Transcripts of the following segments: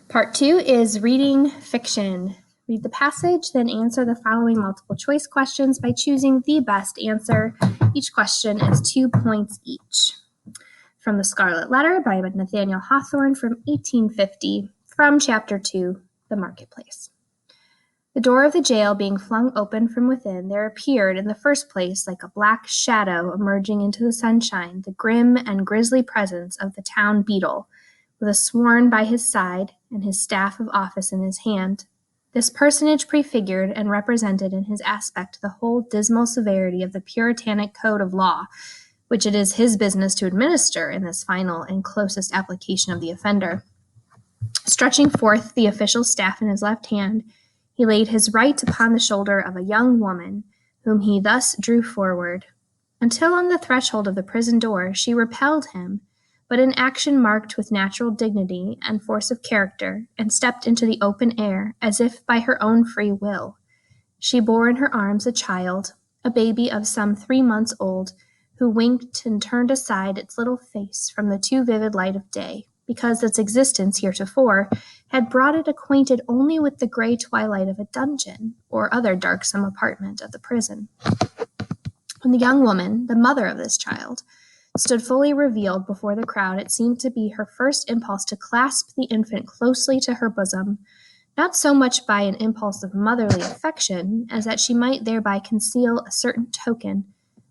Part 2 is reading fiction. Read the passage, then answer the following multiple choice questions by choosing the best answer. Each question is 2 points each. From The Scarlet Letter by Nathaniel Hawthorne from 1850, from Chapter 2, The Marketplace. The door of the jail being flung open from within, there appeared in the first place, like a black shadow emerging into the sunshine, the grim and grisly presence of the town beadle, with a sworn by his side and his staff of office in his hand. This personage prefigured and represented in his aspect the whole dismal severity of the Puritanic code of law, which it is his business to administer in this final and closest application of the offender. Stretching forth the official staff in his left hand, he laid his right upon the shoulder of a young woman, whom he thus drew forward, until on the threshold of the prison door she repelled him, but in action marked with natural dignity and force of character, and stepped into the open air as if by her own free will. She bore in her arms a child, a baby of some 3 months old, who winked and turned aside its little face from the too vivid light of day, because its existence heretofore had brought it acquainted only with the gray twilight of a dungeon or other darksome apartment of the prison. When the young woman, the mother of this child, stood fully revealed before the crowd, it seemed to be her first impulse to clasp the infant closely to her bosom, not so much by an impulse of motherly affection as that she might thereby conceal a certain token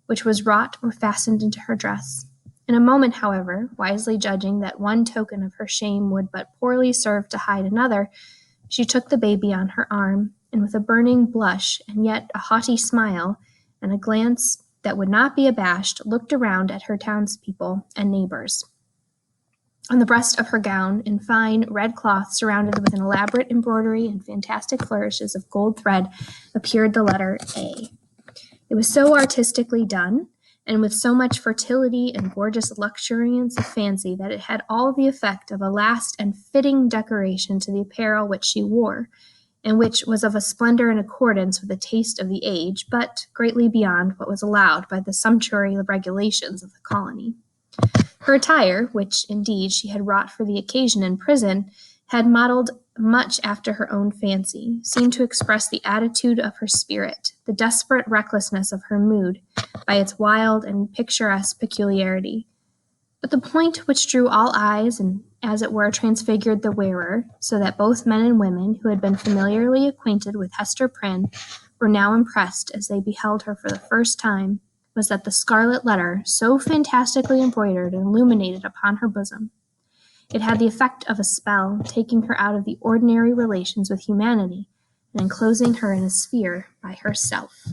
which was wrought or fastened into her dress. In a moment, however, wisely judging that one token of her shame would but poorly serve to hide another, she took the baby on her arm, and with a burning blush and yet a haughty smile, and a glance that would not be abashed, looked around at her townspeople and neighbors. On the breast of her gown, in fine red cloth surrounded with an elaborate embroidery and fantastic flourishes of gold thread, appeared the letter A. It was so artistically done, and with so much fertility and gorgeous luxuriance of fancy, that it had all the effect of a last and fitting decoration to the apparel which she wore, and which was of a splendor in accordance with the taste of the age, but greatly beyond what was allowed by the sumptuary regulations of the colony. Her attire, which indeed she had wrought for the occasion in prison, had modeled much after her own fancy, seemed to express the attitude of her spirit, the desperate recklessness of her mood, by its wild and picturesque peculiarity. But the point which drew all eyes and, as it were, transfigured the wearer, so that both men and women who had been familiarly acquainted with Hester Prynne were now impressed as they beheld her for the first time, was that the scarlet letter, so fantastically embroidered and illuminated upon her bosom, it had the effect of a spell, taking her out of the ordinary relations with humanity and enclosing her in a sphere by herself.